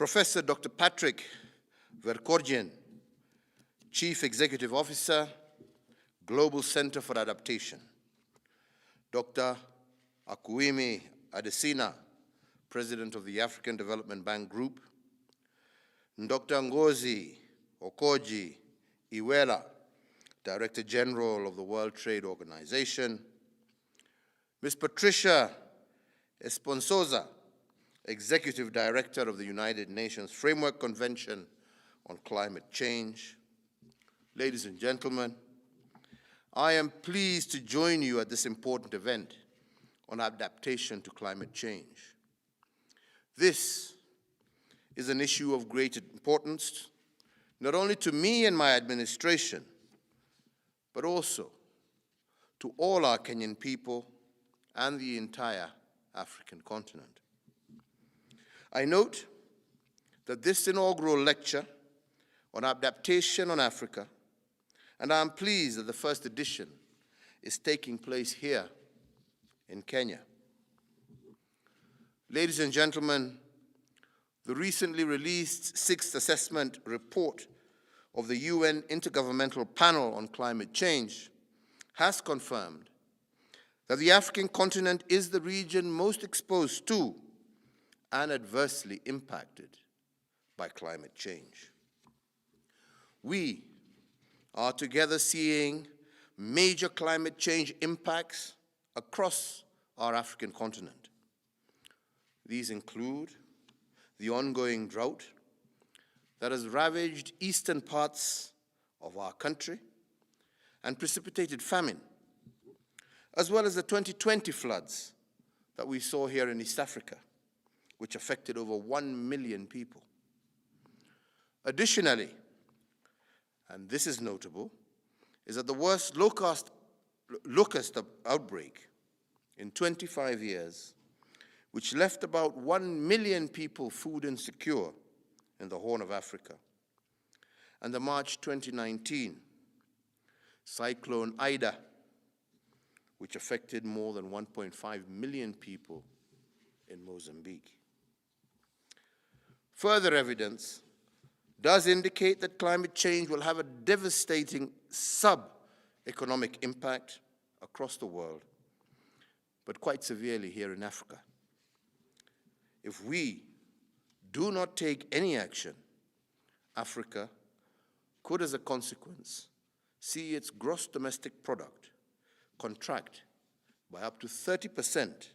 Professor Dr. Patrick Verkorjian, Chief Executive Officer, Global Center for Adaptation. Dr. Akuimi Adesina, President of the African Development Bank Group. Dr. Ngozi Okoji Iweala, Director General of the World Trade Organization. Ms. Patricia Esponsoza, Executive Director of the United Nations Framework Convention on Climate Change. Ladies and gentlemen, I am pleased to join you at this important event on adaptation to climate change. This is an issue of great importance, not only to me and my administration, but also to all our Kenyan people and the entire African continent. I note that this inaugural lecture on adaptation on Africa, and I'm pleased that the first edition is taking place here in Kenya. Ladies and gentlemen, the recently released sixth assessment report of the UN Intergovernmental Panel on Climate Change has confirmed that the African continent is the region most exposed to and adversely impacted by climate change. We are together seeing major climate change impacts across our African continent. These include the ongoing drought that has ravaged eastern parts of our country and precipitated famine, as well as the 2020 floods that we saw here in East Africa, which affected over 1 million people. Additionally, and this is notable, is that the worst locust outbreak in 25 years, which left about 1 million people food insecure in the Horn of Africa, and the March 2019 Cyclone Ida, which affected more than 1.5 million people in Mozambique. Further evidence does indicate that climate change will have a devastating sub-economic impact across the world, but quite severely here in Africa. If we do not take any action, Africa could, as a consequence, see its gross domestic product contract by up to 30%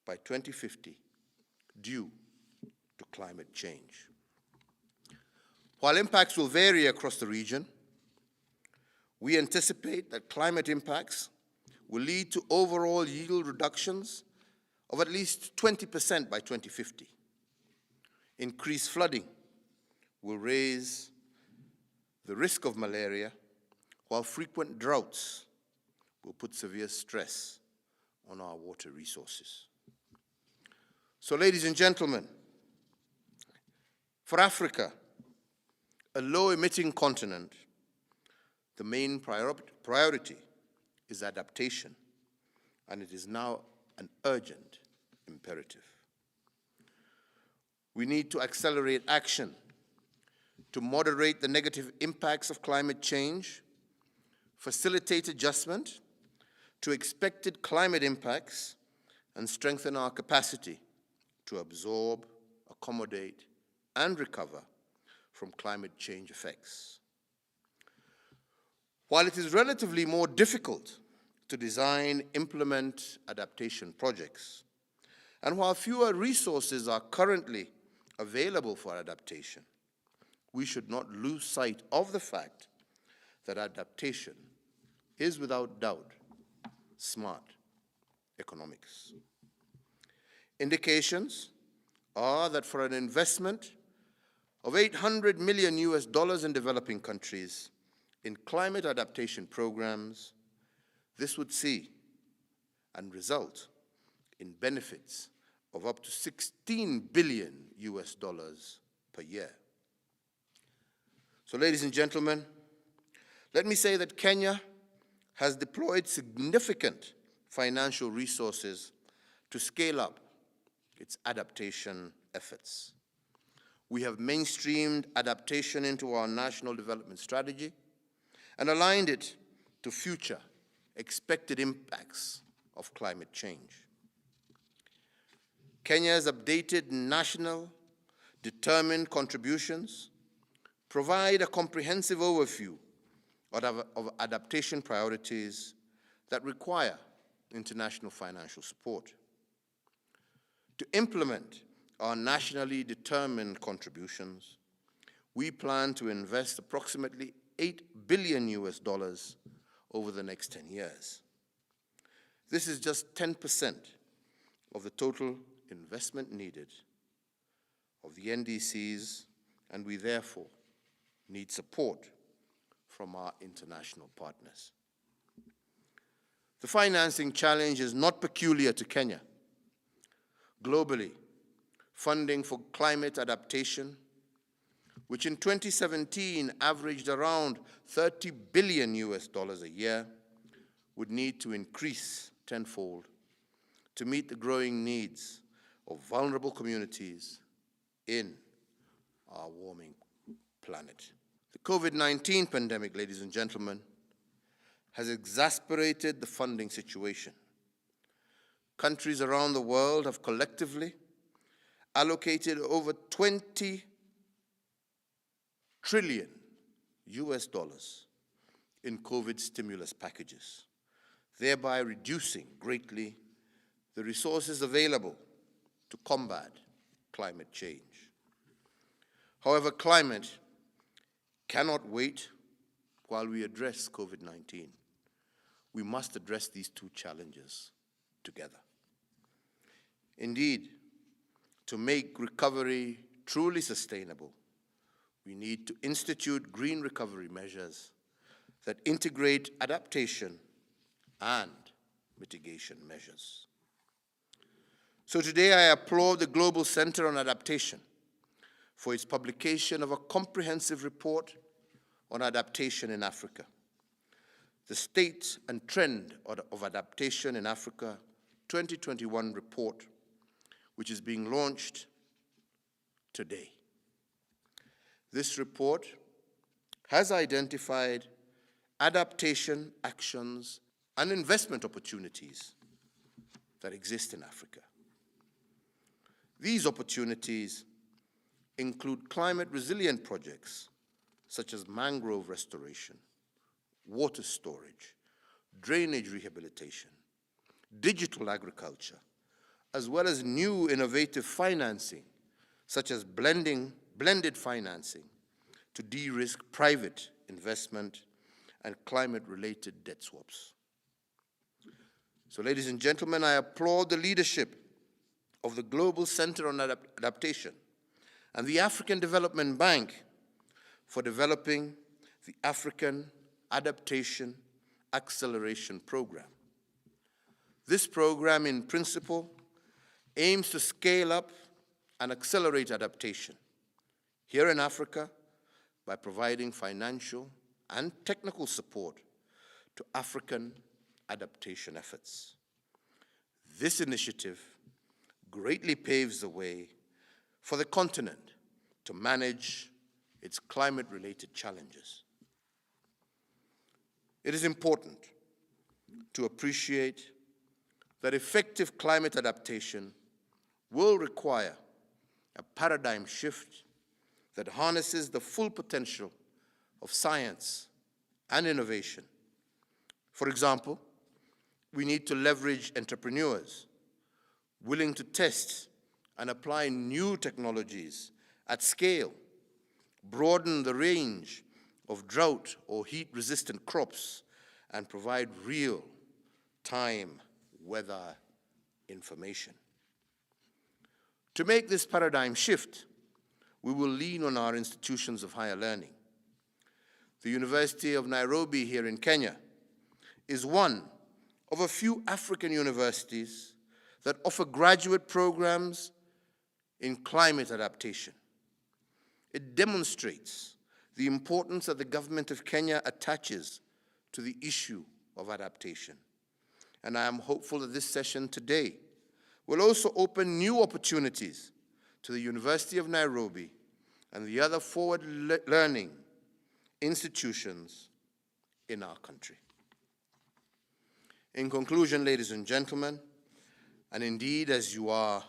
by 2050 due to climate change. While impacts will vary across the region, we anticipate that climate impacts will lead to overall yield reductions of at least 20% by 2050. Increased flooding will raise the risk of malaria, while frequent droughts will put severe stress on our water resources. So, ladies and gentlemen, for Africa, a low-emitting continent, the main priority is adaptation, and it is now an urgent imperative. We need to accelerate action to moderate the negative impacts of climate change, facilitate adjustment to expected climate impacts, and strengthen our capacity to absorb, accommodate, and recover from climate change effects. While it is relatively more difficult to design, implement adaptation projects, and while fewer resources are currently available for adaptation, we should not lose sight of the fact that adaptation is without doubt smart economics. Indications are that for an investment of $800 million in developing countries in climate adaptation programs, this would see and result in benefits of up to $16 billion per year. So, ladies and gentlemen, let me say that Kenya has deployed significant financial resources to scale up its adaptation efforts. We have mainstreamed adaptation into our national development strategy and aligned it to future expected impacts of climate change. Kenya's updated national determined contributions provide a comprehensive overview of adaptation priorities that require international financial support. To implement our nationally determined contributions, we plan to invest approximately $8 billion over the next 10 years. This is just 10% of the total investment needed of the NDCs, and we therefore need support from our international partners. The financing challenge is not peculiar to Kenya. Globally, funding for climate adaptation, which in 2017 averaged around $30 billion a year, would need to increase tenfold to meet the growing needs of vulnerable communities in our warming planet. The COVID-19 pandemic, ladies and gentlemen, has exacerbated the funding situation. Countries around the world have collectively allocated over $20 trillion in COVID stimulus packages, thereby reducing greatly the resources available to combat climate change. However, climate cannot wait while we address COVID-19. We must address these two challenges together. Indeed, to make recovery truly sustainable, we need to institute green recovery measures that integrate adaptation and mitigation measures. So today I applaud the Global Center on Adaptation for its publication of a comprehensive report on adaptation in Africa, the State and Trend of Adaptation in Africa 2021 report, which is being launched today. This report has identified adaptation actions and investment opportunities that exist in Africa. These opportunities include climate-resilient projects such as mangrove restoration, water storage, drainage rehabilitation, digital agriculture, as well as new innovative financing such as blended financing to de-risk private investment and climate-related debt swaps. So, ladies and gentlemen, I applaud the leadership of the Global Center on Adaptation and the African Development Bank for developing the African Adaptation Acceleration Program. This program, in principle, aims to scale up and accelerate adaptation here in Africa by providing financial and technical support to African adaptation efforts. This initiative greatly paves the way for the continent to manage its climate-related challenges. It is important to appreciate that effective climate adaptation will require a paradigm shift that harnesses the full potential of science and innovation. For example, we need to leverage entrepreneurs willing to test and apply new technologies at scale, broaden the range of drought or heat-resistant crops, and provide real-time weather information. To make this paradigm shift, we will lean on our institutions of higher learning. The University of Nairobi here in Kenya is one of a few African universities that offer graduate programs in climate adaptation. It demonstrates the importance that the government of Kenya attaches to the issue of adaptation. And I am hopeful that this session today will also open new opportunities to the University of Nairobi and the other forward-learning institutions in our country. In conclusion, ladies and gentlemen, and indeed as you are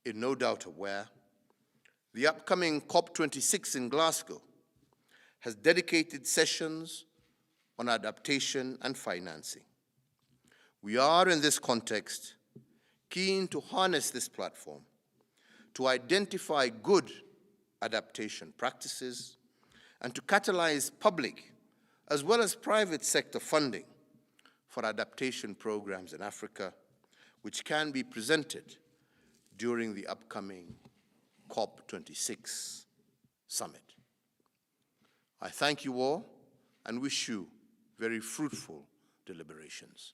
in no doubt aware, the upcoming COP26 in Glasgow has dedicated sessions on adaptation and financing. We are, in this context, keen to harness this platform to identify good adaptation practices and to catalyze public as well as private sector funding for adaptation programs in Africa, which can be presented during the upcoming COP26 summit. I thank you all and wish you very fruitful deliberations.